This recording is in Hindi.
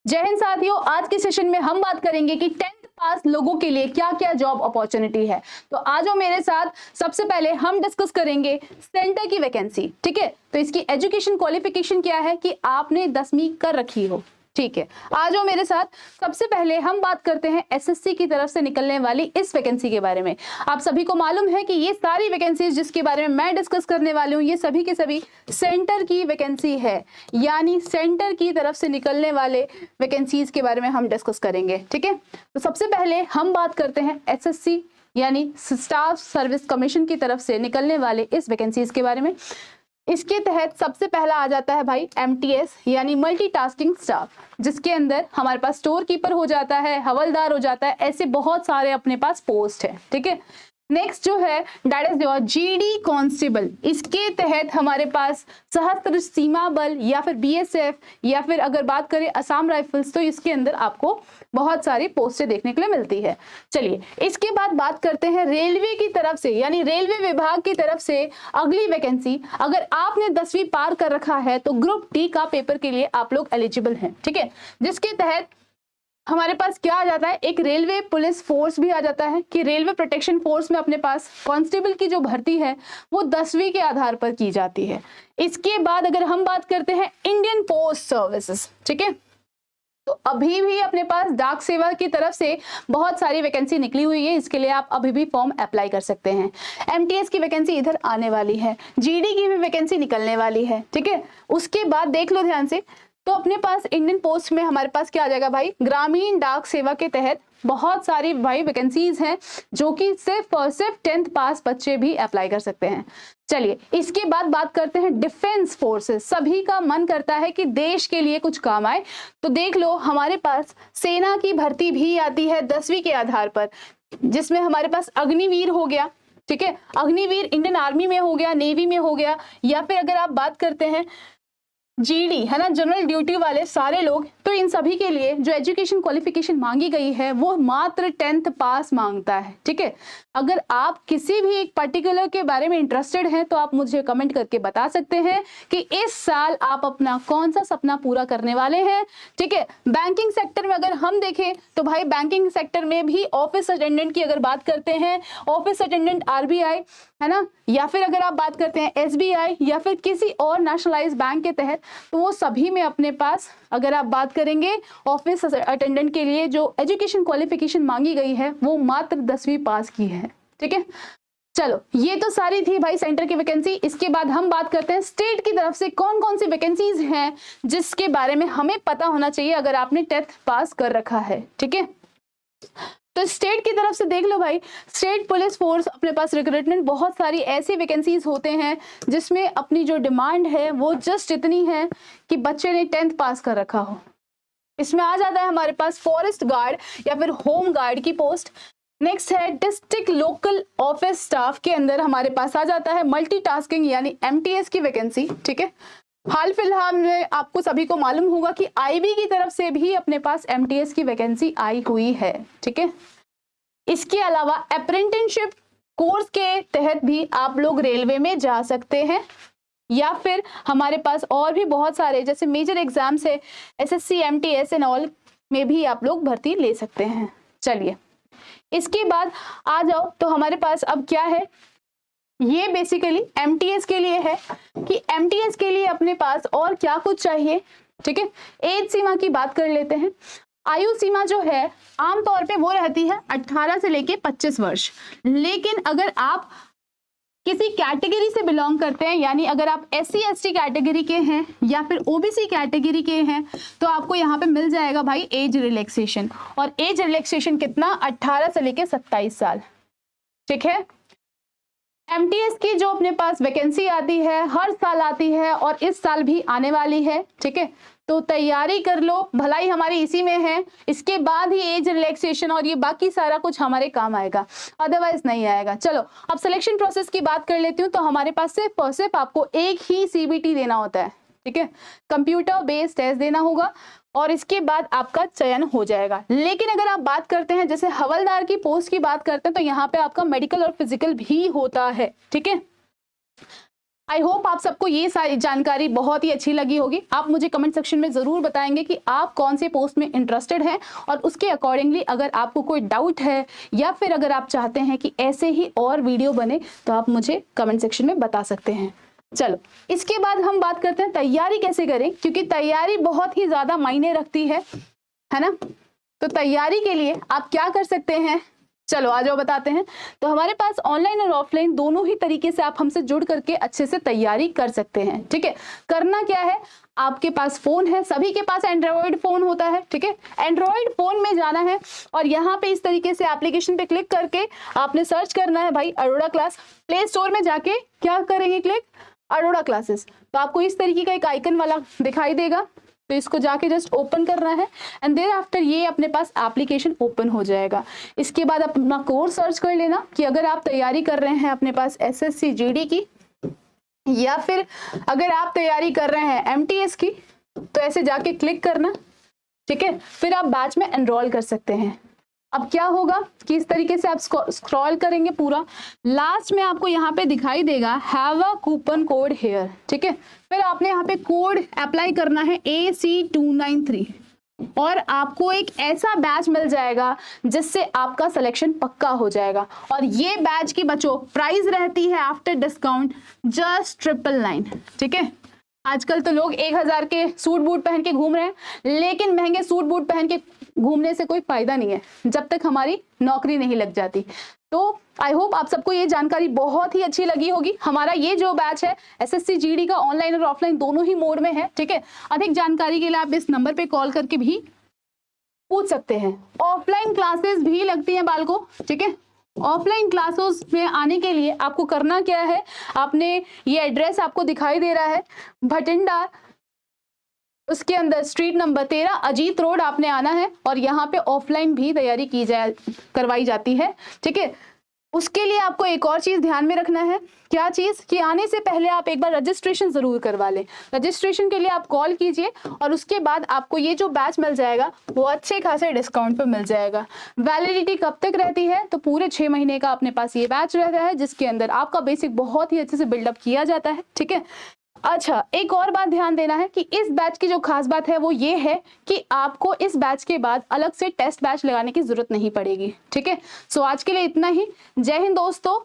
जय हिंद साथियों, आज के सेशन में हम बात करेंगे कि 10th पास लोगों के लिए क्या क्या जॉब अपॉर्चुनिटी है। तो आज हो मेरे साथ, सबसे पहले हम डिस्कस करेंगे सेंटर की वैकेंसी। ठीक है, तो इसकी एजुकेशन क्वालिफिकेशन क्या है कि आपने 10वीं कर रखी हो। ठीक है, आज हो मेरे साथ। सबसे पहले हम बात करते हैं एसएससी की तरफ से निकलने वाली इस वैकेंसी के बारे में। आप सभी को मालूम है कि ये सारी वैकेंसीज जिसके बारे में मैं डिस्कस करने वाली हूँ, ये सभी के सभी सेंटर की वैकेंसी है, यानी सेंटर की तरफ से निकलने वाले वैकेंसीज के बारे में हम डिस्कस करेंगे। ठीक है, तो सबसे पहले हम बात करते हैं एसएससी यानी स्टाफ सर्विस कमीशन की तरफ से निकलने वाले इस वैकेंसीज के बारे में। इसके तहत सबसे पहला आ जाता है भाई एमटीएस यानी मल्टीटास्किंग स्टाफ, जिसके अंदर हमारे पास स्टोर कीपर हो जाता है, हवलदार हो जाता है, ऐसे बहुत सारे अपने पास पोस्ट है। ठीक है, नेक्स्ट जो है that is your GD constable. इसके तहत हमारे पास सशस्त्र सीमा बल या फिर बीएसएफ या फिर अगर बात करें असम राइफल्स, तो इसके अंदर आपको बहुत सारी पोस्टें देखने के लिए मिलती है। चलिए, इसके बाद बात करते हैं रेलवे की तरफ से, यानी रेलवे विभाग की तरफ से अगली वैकेंसी। अगर आपने 10वीं पार कर रखा है तो ग्रुप डी का पेपर के लिए आप लोग एलिजिबल हैं। ठीक है, जिसके तहत हमारे पास क्या आ जाता है, एक रेलवे पुलिस फोर्स भी आ जाता है कि रेलवे प्रोटेक्शन फोर्स में अपने पास कांस्टेबल की जो भर्ती है वो 10वीं के आधार पर की जाती है। इसके बाद अगर हम बात करते हैं इंडियन पोस्ट सर्विसेज, ठीक है, तो अभी भी अपने पास डाक सेवा की तरफ से बहुत सारी वैकेंसी निकली हुई है। इसके लिए आप अभी भी फॉर्म अप्लाई कर सकते हैं। एमटीएस की वैकेंसी इधर आने वाली है, जीडी की भी वैकेंसी निकलने वाली है। ठीक है, उसके बाद देख लो ध्यान से, तो अपने पास इंडियन पोस्ट में हमारे पास क्या आ जाएगा भाई, ग्रामीण डाक सेवा के तहत बहुत सारी भाई वैकेंसीज हैं जो कि सिर्फ और सिर्फ 10th पास बच्चे भी अप्लाई कर सकते हैं। चलिए, इसके बाद बात करते हैं डिफेंस फोर्सेस। सभी का मन करता है कि देश के लिए कुछ काम आए, तो देख लो हमारे पास सेना की भर्ती भी आती है 10वीं के आधार पर, जिसमें हमारे पास अग्निवीर हो गया। ठीक है, अग्निवीर इंडियन आर्मी में हो गया, नेवी में हो गया, या फिर अगर आप बात करते हैं जीडी है ना, जनरल ड्यूटी वाले सारे लोग, तो इन सभी के लिए जो एजुकेशन क्वालिफिकेशन मांगी गई है वो मात्र 10th पास मांगता है। ठीक है, अगर आप किसी भी एक पर्टिकुलर के बारे में इंटरेस्टेड हैं तो आप मुझे कमेंट करके बता सकते हैं कि इस साल आप अपना कौन सा सपना पूरा करने वाले हैं। ठीक है, बैंकिंग सेक्टर में अगर हम देखें तो भाई बैंकिंग सेक्टर में भी ऑफिस अटेंडेंट की अगर बात करते हैं, ऑफिस अटेंडेंट आरबीआई है ना, या फिर अगर आप बात करते हैं एसबीआई या फिर किसी और नेशनलाइज्ड बैंक के तहत, तो वो सभी में अपने पास अगर आप बात करेंगे ऑफिस अटेंडेंट के लिए जो एजुकेशन क्वालिफिकेशन मांगी गई है वो मात्र 10वीं पास की है। ठीक है, चलो ये तो सारी थी भाई सेंटर की वैकेंसी। इसके बाद हम बात करते हैं स्टेट की तरफ से कौन कौन सी वैकेंसीज हैं जिसके बारे में हमें पता होना चाहिए अगर आपने 10th पास कर रखा है। ठीक है, तो स्टेट की तरफ से देख लो भाई, स्टेट पुलिस फोर्स अपने पास रिक्रूटमेंट बहुत सारी ऐसी वैकेंसीज होते हैं जिसमें अपनी जो डिमांड है वो जस्ट इतनी है कि बच्चे ने 10th पास कर रखा हो। इसमें आ जाता है हमारे पास फॉरेस्ट गार्ड या फिर होम गार्ड की पोस्ट। नेक्स्ट है डिस्ट्रिक्ट लोकल ऑफिस स्टाफ के अंदर हमारे पास आ जाता है मल्टीटास्किंग यानी एमटीएस की वैकेंसी। ठीक है, हाल फिलहाल में आपको सभी को मालूम होगा कि आईबी की तरफ से भी अपने पास एमटीएस की वैकेंसी आई हुई है। ठीक है, इसके अलावा अप्रेंटिसशिप कोर्स के तहत भी आप लोग रेलवे में जा सकते हैं, या फिर हमारे पास और भी बहुत सारे जैसे मेजर एग्जाम्स है एसएससी एमटीएस एंड ऑल में भी आप लोग भर्ती ले सकते हैं। चलिए, इसके बाद आ जाओ तो हमारे पास अब क्या है, ये बेसिकली एमटीएस के लिए है कि एमटीएस के लिए अपने पास और क्या कुछ चाहिए। ठीक है, एज सीमा की बात कर लेते हैं। आयु सीमा जो है आमतौर पे वो रहती है 18 से लेके 25 वर्ष, लेकिन अगर आप किसी कैटेगरी से बिलोंग करते हैं, यानी अगर आप SC ST कैटेगरी के हैं या फिर ओबीसी कैटेगरी के हैं, तो आपको यहाँ पे मिल जाएगा भाई एज रिलैक्सेशन। और एज रिलैक्सेशन कितना, 18 से लेके 27 साल। ठीक है, एमटीएस की जो अपने पास वैकेंसी आती है हर साल आती है और इस साल भी आने वाली है। ठीक है, तो तैयारी कर लो, भलाई हमारी इसी में है। इसके बाद ही एज रिलैक्सेशन और ये बाकी सारा कुछ हमारे काम आएगा, अदरवाइज नहीं आएगा। चलो अब सिलेक्शन प्रोसेस की बात कर लेती हूँ। तो हमारे पास सिर्फ और सिर्फ आपको एक ही सीबीटी देना होता है। ठीक है, कंप्यूटर बेस्ड टेस्ट देना होगा और इसके बाद आपका चयन हो जाएगा। लेकिन अगर आप बात करते हैं जैसे हवलदार की पोस्ट की बात करते हैं, तो यहाँ पे आपका मेडिकल और फिजिकल भी होता है। ठीक है, आई होप आप सबको ये सारी जानकारी बहुत ही अच्छी लगी होगी। आप मुझे कमेंट सेक्शन में ज़रूर बताएंगे कि आप कौन से पोस्ट में इंटरेस्टेड हैं और उसके अकॉर्डिंगली अगर आपको कोई डाउट है या फिर अगर आप चाहते हैं कि ऐसे ही और वीडियो बने तो आप मुझे कमेंट सेक्शन में बता सकते हैं। चलो इसके बाद हम बात करते हैं तैयारी कैसे करें, क्योंकि तैयारी बहुत ही ज़्यादा मायने रखती है ना। तो तैयारी के लिए आप क्या कर सकते हैं, चलो आ जाओ बताते हैं। तो हमारे पास ऑनलाइन और ऑफलाइन दोनों ही तरीके से आप हमसे जुड़ करके अच्छे से तैयारी कर सकते हैं। ठीक है, करना क्या है, आपके पास फोन है, सभी के पास एंड्रॉइड फोन होता है। ठीक है, एंड्रॉइड फोन में जाना है और यहाँ पे इस तरीके से एप्लीकेशन पे क्लिक करके आपने सर्च करना है भाई अरोड़ा क्लास। प्ले स्टोर में जाके क्या करेंगे, क्लिक अरोड़ा क्लासेस। तो आपको इस तरीके का एक आइकन वाला दिखाई देगा, तो इसको जाके जस्ट ओपन करना है एंड देन आफ्टर ये अपने पास एप्लीकेशन ओपन हो जाएगा। इसके बाद अपना कोर्स सर्च कर लेना कि अगर आप तैयारी कर रहे हैं अपने पास एसएससी जीडी की या फिर अगर आप तैयारी कर रहे हैं एमटीएस की, तो ऐसे जाके क्लिक करना। ठीक है, फिर आप बैच में एनरोल कर सकते हैं। अब क्या होगा कि इस तरीके से आप स्क्रॉल करेंगे पूरा, लास्ट में आपको यहाँ पे दिखाई देगा have a coupon code here. ठीक है, फिर आपने यहाँ पे कोड अप्लाई करना है AC293 और आपको एक ऐसा बैच मिल जाएगा जिससे आपका सिलेक्शन पक्का हो जाएगा। और ये बैच की बच्चों प्राइस रहती है आफ्टर डिस्काउंट जस्ट 999। ठीक है, आजकल तो लोग 1000 के सूट बूट पहन के घूम रहे हैं, लेकिन महंगे सूट बूट पहन के घूमने से कोई फायदा नहीं है जब तक हमारी नौकरी नहीं लग जाती। तो आई होप आप सबको ये जानकारी बहुत ही अच्छी लगी होगी। हमारा ये जो बैच है एसएससी जीडी का ऑनलाइन और ऑफलाइन दोनों ही मोड में है। ठीक है, अधिक जानकारी के लिए आप इस नंबर पे कॉल करके भी पूछ सकते हैं। ऑफलाइन क्लासेस भी लगती हैं बालकों। ठीक है, ऑफलाइन क्लासेस में आने के लिए आपको करना क्या है, आपने ये एड्रेस आपको दिखाई दे रहा है भटिंडा, उसके अंदर स्ट्रीट नंबर 13 अजीत रोड आपने आना है और यहाँ पे ऑफलाइन भी तैयारी करवाई जाती है। ठीक है, उसके लिए आपको एक और चीज ध्यान में रखना है, क्या चीज कि आने से पहले आप एक बार रजिस्ट्रेशन जरूर करवा लें। रजिस्ट्रेशन के लिए आप कॉल कीजिए और उसके बाद आपको ये जो बैच मिल जाएगा वो अच्छे खासे डिस्काउंट पे मिल जाएगा। वैलिडिटी कब तक रहती है, तो पूरे 6 महीने का अपने पास ये बैच रहता है जिसके अंदर आपका बेसिक बहुत ही अच्छे से बिल्डअप किया जाता है। ठीक है, अच्छा एक और बात ध्यान देना है कि इस बैच की जो खास बात है वो ये है कि आपको इस बैच के बाद अलग से टेस्ट बैच लगाने की जरूरत नहीं पड़ेगी। ठीक है, सो आज के लिए इतना ही। जय हिंद दोस्तों।